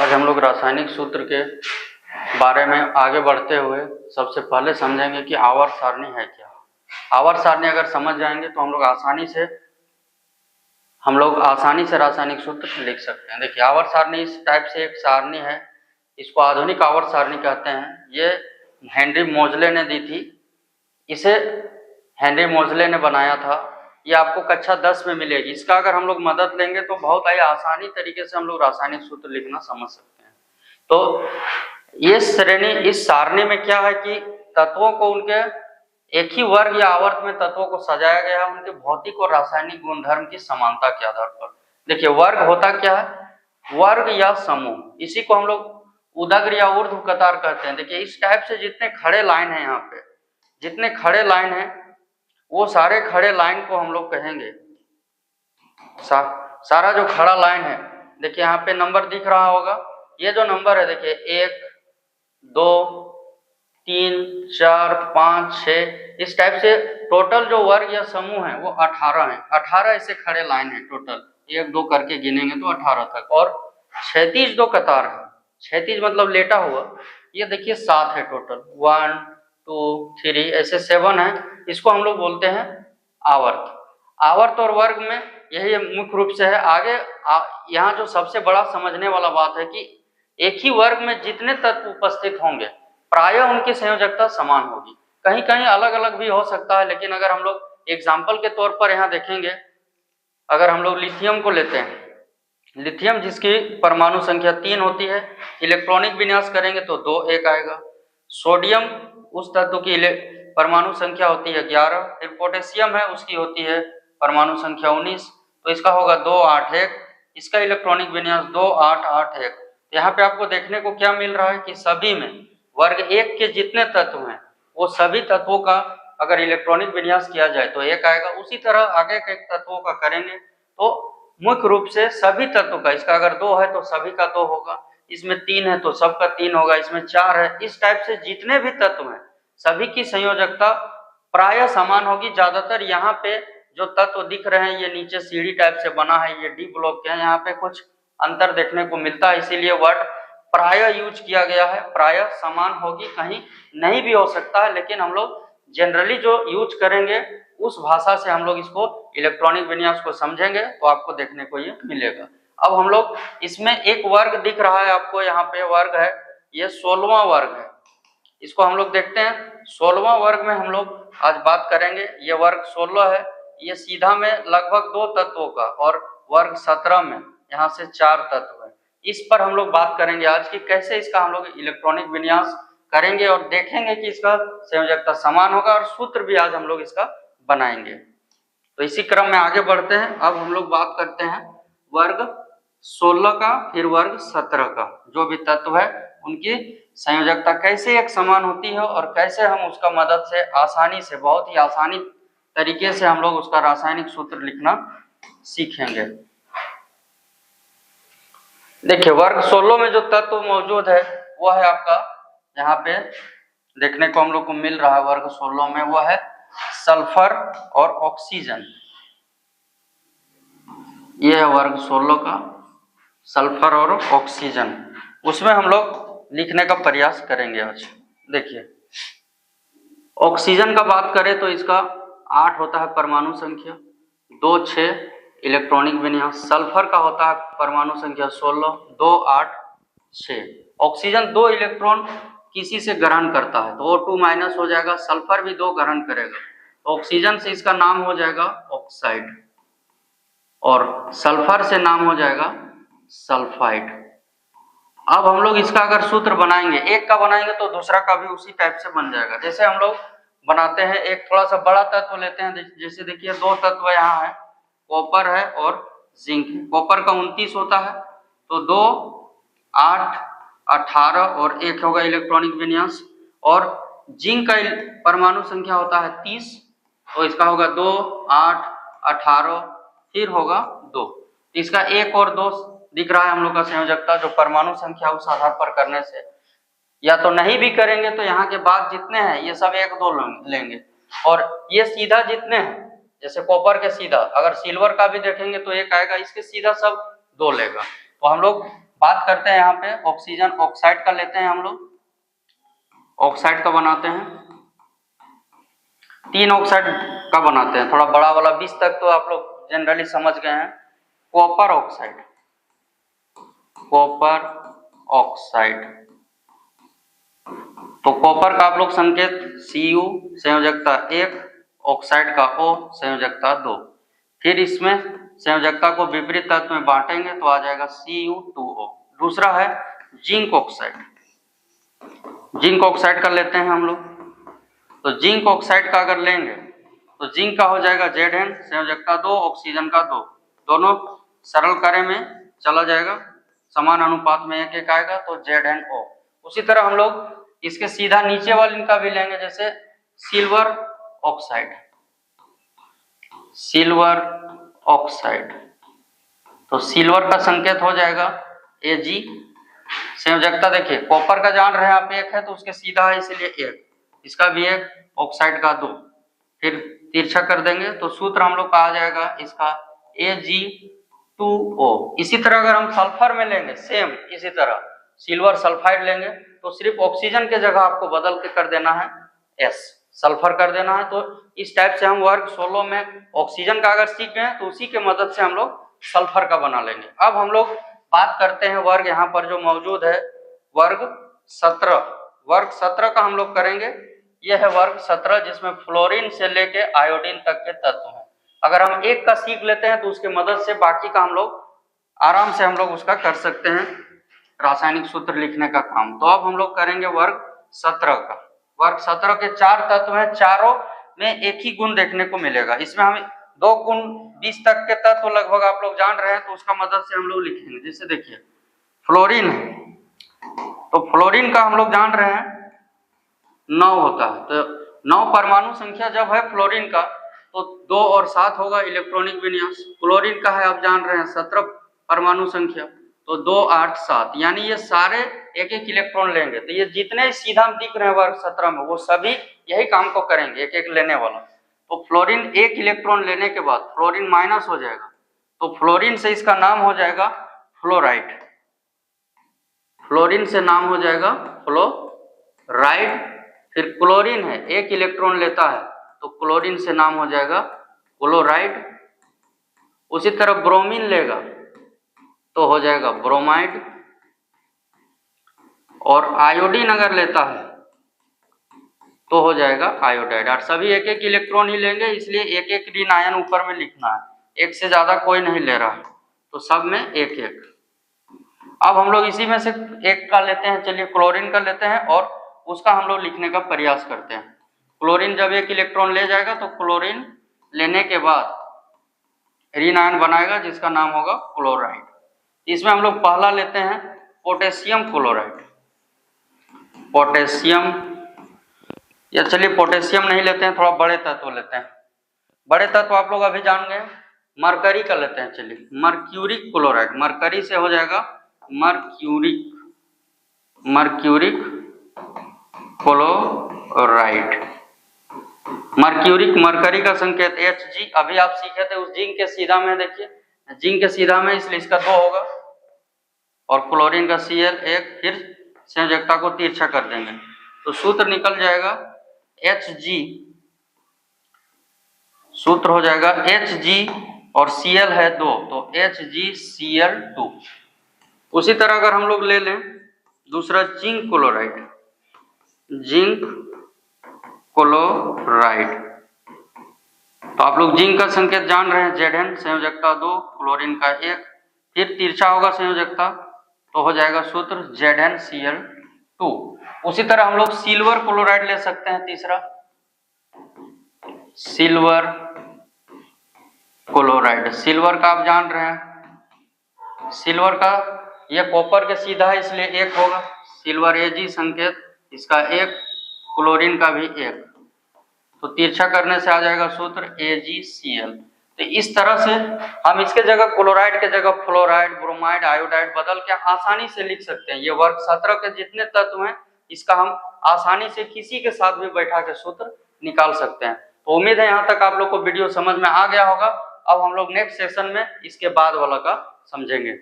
आज हम लोग रासायनिक सूत्र के बारे में आगे बढ़ते हुए सबसे पहले समझेंगे कि आवर्त सारणी है क्या। आवर्त सारणी अगर समझ जाएंगे तो हम लोग आसानी से रासायनिक सूत्र लिख सकते हैं। देखिए, आवर्त सारणी इस टाइप से एक सारणी है, इसको आधुनिक आवर्त सारणी कहते हैं। ये हेनरी मोजले ने दी थी, इसे हेनरी मोजले ने बनाया था। ये आपको कक्षा 10 में मिलेगी। इसका अगर हम लोग मदद लेंगे तो बहुत ही आसानी तरीके से हम लोग रासायनिक सूत्र लिखना समझ सकते हैं। तो ये श्रेणी, इस सारणी में क्या है कि तत्वों को उनके एक ही वर्ग या आवर्त में तत्वों को सजाया गया है उनके भौतिक और रासायनिक गुणधर्म की समानता के आधार पर। देखिए, वर्ग होता क्या है? वर्ग या समूह, इसी को हम लोग उदग्र या ऊर्ध्व कतार कहते हैं। देखिए, इस टाइप से जितने खड़े लाइन है, यहाँ पे जितने खड़े लाइन है वो सारे खड़े लाइन को हम लोग कहेंगे सारा जो खड़ा लाइन है। देखिए, यहाँ पे नंबर दिख रहा होगा, ये जो नंबर है देखिए 1 2 3 4 5 6, इस टाइप से टोटल जो वर्ग या समूह है वो 18 है। 18 ऐसे खड़े लाइन है टोटल, 1 2 करके गिनेंगे तो 18 तक। और क्षैतिज दो कतार है, क्षैतिज मतलब लेटा हुआ, ये देखिए 7 है टोटल, 1 2 3 ऐसे 7 है। इसको हम लोग बोलते हैं आवर्त। आवर्त और वर्ग में यही मुख्य रूप से है। आगे यहाँ जो सबसे बड़ा समझने वाला बात है कि एक ही वर्ग में जितने तत्व उपस्थित होंगे प्रायः उनकी संयोजकता समान होगी। कहीं कहीं अलग अलग भी हो सकता है, लेकिन अगर हम लोग एग्जाम्पल के तौर पर यहाँ देखेंगे, अगर हम लोग लिथियम को लेते हैं, लिथियम जिसकी परमाणु संख्या 3 होती है, इलेक्ट्रॉनिक विन्यास करेंगे तो 2 1 आएगा। सोडियम उस तत्व की परमाणु संख्या होती है 11। फिर पोटेशियम है, उसकी होती है परमाणु संख्या 19, तो इसका होगा 2 8 1। इसका इलेक्ट्रॉनिक विन्यास 2 8 8 1। यहाँ पे आपको देखने को क्या मिल रहा है कि सभी में वर्ग 1 के जितने तत्व हैं वो सभी तत्वों का अगर इलेक्ट्रॉनिक विन्यास किया जाए तो 1 आएगा। उसी तरह आगे के तत्वों का करेंगे तो मुख्य रूप से सभी तत्वों का, इसका अगर 2 है तो सभी का 2 होगा, इसमें 3 है तो सबका 3 होगा, इसमें 4 है, इस टाइप से जितने भी तत्व हैं सभी की संयोजकता प्रायः समान होगी। ज्यादातर यहाँ पे जो तत्व दिख रहे हैं ये नीचे सीढ़ी टाइप से बना है, ये डी ब्लॉक के हैं, यहाँ पे कुछ अंतर देखने को मिलता है, इसीलिए वर्ड प्रायः यूज किया गया है। प्रायः समान होगी, कहीं नहीं भी हो सकता है, लेकिन हम लोग जनरली जो यूज करेंगे उस भाषा से हम लोग इसको इलेक्ट्रॉनिक विन्यास को समझेंगे तो आपको देखने को ये मिलेगा। अब हम लोग इसमें एक वर्ग दिख रहा है आपको, यहाँ पे वर्ग है, ये 16वां वर्ग है। इसको हम लोग देखते हैं। 16वां वर्ग में हम लोग आज बात करेंगे। ये वर्ग 16 है, ये सीधा में लगभग 2 तत्वों का, और वर्ग 17 में यहाँ से 4 तत्व है। इस पर हम लोग बात करेंगे आज की कैसे इसका हम लोग इलेक्ट्रॉनिक विन्यास करेंगे और देखेंगे कि इसका संयोजकता समान होगा, और सूत्र भी आज हम लोग इसका बनाएंगे। तो इसी क्रम में आगे बढ़ते हैं। अब हम लोग बात करते हैं वर्ग 16 का, फिर वर्ग 17 का। जो भी तत्व है उनकी संयोजकता कैसे एक समान होती है और कैसे हम उसका मदद से आसानी से, बहुत ही आसानी तरीके से हम लोग उसका रासायनिक सूत्र लिखना सीखेंगे। देखिए, वर्ग 16 में जो तत्व मौजूद है वह है आपका, यहाँ पे देखने को हम लोग को मिल रहा है वर्ग 16 में, वह है सल्फर और ऑक्सीजन। यह है वर्ग 16 का, सल्फर और ऑक्सीजन। उसमें हम लोग लिखने का प्रयास करेंगे आज। देखिए, ऑक्सीजन का बात करें तो इसका 8 होता है परमाणु संख्या, 2 6 इलेक्ट्रॉनिक विन्यास। सल्फर का होता है परमाणु संख्या 16, 2 8 6। ऑक्सीजन 2 इलेक्ट्रॉन किसी से ग्रहण करता है तो O2 माइनस हो जाएगा, सल्फर भी 2 ग्रहण करेगा तो ऑक्सीजन से इसका नाम हो जाएगा ऑक्साइड, और सल्फर से नाम हो जाएगा सल्फाइड। अब हम लोग इसका अगर सूत्र बनाएंगे, एक का बनाएंगे तो दूसरा का भी उसी टाइप से बन जाएगा। जैसे हम लोग बनाते हैं, एक थोड़ा सा बड़ा तत्व लेते हैं, जैसे देखिए 2 तत्व यहाँ है, कॉपर है और जिंक है। कॉपर का 29 होता है तो 2 8 18 और 1 होगा इलेक्ट्रॉनिक विन्यास, और जिंक का परमाणु संख्या होता है 30 तो इसका होगा 2 8 18 फिर होगा 2। इसका 1 और 2 दिख रहा है हम लोग का संयोजकता, जो परमाणु संख्या उस आधार पर करने से, या तो नहीं भी करेंगे तो यहाँ के बाद जितने हैं ये सब 1 2 लेंगे, और ये सीधा जितने हैं जैसे कॉपर के सीधा, अगर सिल्वर का भी देखेंगे तो 1 आएगा, इसके सीधा सब 2 लेगा। तो हम लोग बात करते हैं यहाँ पे ऑक्सीजन ऑक्साइड का लेते हैं हम लोग, ऑक्साइड का बनाते हैं, 3 ऑक्साइड का बनाते हैं, थोड़ा बड़ा वाला 20 तक तो आप लोग जनरली समझ गए हैं। कॉपर ऑक्साइड, कॉपर ऑक्साइड, तो कॉपर का आप लोग संकेत Cu संयोजकता 1, ऑक्साइड का O संयोजकता 2। फिर इसमें संयोजकता को विपरीत तत्व में बांटेंगे तो आ जाएगा Cu2O। दूसरा है जिंक ऑक्साइड, जिंक ऑक्साइड का लेते हैं हम लोग, तो जिंक ऑक्साइड का अगर लेंगे तो जिंक का हो जाएगा Zn संयोजकता 2, ऑक्सीजन का 2, दोनों सरल करे में चला जाएगा, समान अनुपात में एक एक आएगा तो ZnO। उसी तरह हम लोग इसके सीधा नीचे वाले इनका भी लेंगे, जैसे सिल्वर ऑक्साइड, सिल्वर ऑक्साइड, तो सिल्वर का संकेत हो जाएगा Ag, संयोजकता देखिए कॉपर का जान रहे आप 1 है तो उसके सीधा है इसलिए 1, इसका भी 1, ऑक्साइड का 2, फिर तिरछा कर देंगे तो सूत्र हम लोग का आ जाएगा इसका Ag2O। इसी तरह अगर हम सल्फर में लेंगे सेम इसी तरह सिल्वर सल्फाइड लेंगे तो सिर्फ ऑक्सीजन के जगह आपको बदल के कर देना है S, सल्फर कर देना है। तो इस टाइप से हम वर्ग 16 में ऑक्सीजन का अगर सीख गए तो उसी के मदद से हम लोग सल्फर का बना लेंगे। अब हम लोग बात करते हैं वर्ग यहाँ पर जो मौजूद है वर्ग 17, वर्ग 17 का हम लोग करेंगे। यह है वर्ग 17 जिसमें फ्लोरीन से लेके आयोडीन तक के तत्व हैं। अगर हम एक का सीख लेते हैं तो उसके मदद से बाकी का हम लोग आराम से हम लोग उसका कर सकते हैं रासायनिक सूत्र लिखने का काम। तो अब हम लोग करेंगे वर्ग 17 का। वर्ग 17 के 4 तत्व हैं, चारों में एक ही गुण देखने को मिलेगा। इसमें हम 2 गुण 20 तक के तत्व लगभग आप लोग जान रहे हैं तो उसका मदद से हम लोग लिखेंगे। जैसे देखिए फ्लोरीन है तो फ्लोरीन का हम लोग जान रहे हैं 9 होता है, तो 9 परमाणु संख्या जब है फ्लोरीन का तो 2 और 7 होगा इलेक्ट्रॉनिक विन्यास। क्लोरीन का है आप जान रहे हैं 17 परमाणु संख्या, तो 2 8 7, यानी ये सारे एक एक इलेक्ट्रॉन लेंगे। तो ये जितने सीधा दिख रहे हैं वर्ग 17 में वो सभी यही काम को करेंगे, एक एक लेने वाला। तो फ्लोरीन एक इलेक्ट्रॉन लेने के बाद फ्लोरीन माइनस हो जाएगा तो फ्लोरीन से इसका नाम हो जाएगा फ्लोराइड, फ्लोरीन से नाम हो जाएगा फ्लोराइड। फिर क्लोरीन है एक इलेक्ट्रॉन लेता है तो क्लोरीन से नाम हो जाएगा क्लोराइड। उसी तरह ब्रोमीन लेगा तो हो जाएगा ब्रोमाइड, और आयोडीन अगर लेता है तो हो जाएगा आयोडाइड। और सभी एक एक इलेक्ट्रॉन ही लेंगे इसलिए एक एक ऋण आयन ऊपर में लिखना है, एक से ज्यादा कोई नहीं ले रहा है तो सब में एक एक। अब हम लोग इसी में से एक का लेते हैं, चलिए क्लोरीन का लेते हैं और उसका हम लोग लिखने का प्रयास करते हैं। क्लोरीन जब एक इलेक्ट्रॉन ले जाएगा तो क्लोरीन लेने के बाद ऋण आयन बनाएगा जिसका नाम होगा क्लोराइड। इसमें हम लोग पहला लेते हैं पोटेशियम क्लोराइड, पोटेशियम, या चलिए पोटेशियम नहीं लेते हैं, थोड़ा बड़े तत्व लेते हैं। बड़े तत्व आप लोग अभी जान गए, मरकरी का लेते हैं, चलिए मर्क्यूरिक क्लोराइड, मरकरी से हो जाएगा mercuric, mercuric chloride. Mercuric mercury का संकेत Hg, अभी आप सीखे थे उस जिंक के सीधा में, देखिए जिंक के सीधा में इसलिए इसका 2 होगा और क्लोरीन का Cl 1, फिर संयोजकता को तिरछा कर देंगे तो सूत्र निकल जाएगा Hg, सूत्र हो जाएगा Hg और Cl है 2 तो HgCl2। उसी तरह अगर हम लोग ले लें दूसरा जिंक क्लोराइड, जिंक क्लोराइड, तो आप लोग जिंक का संकेत जान रहे हैं Zn संयोजकता 2, क्लोरीन का 1, फिर तिरछा होगा संयोजकता तो हो जाएगा सूत्र ZnCl2। उसी तरह हम लोग सिल्वर क्लोराइड ले सकते हैं, तीसरा सिल्वर क्लोराइड। सिल्वर का आप जान रहे हैं सिल्वर का यह कॉपर के सीधा है इसलिए 1 होगा, सिल्वर Ag संकेत इसका 1, क्लोरीन का भी 1, तो तिरछा करने से आ जाएगा सूत्र AgCl। तो इस तरह से हम इसके जगह क्लोराइड के जगह फ्लोराइड, ब्रोमाइड, आयोडाइड बदल के आसानी से लिख सकते हैं। ये वर्ग 17 के जितने तत्व हैं इसका हम आसानी से किसी के साथ भी बैठा के सूत्र निकाल सकते हैं। तो उम्मीद है यहाँ तक आप लोग को वीडियो समझ में आ गया होगा। अब हम लोग नेक्स्ट सेशन में इसके बाद वाला का समझेंगे।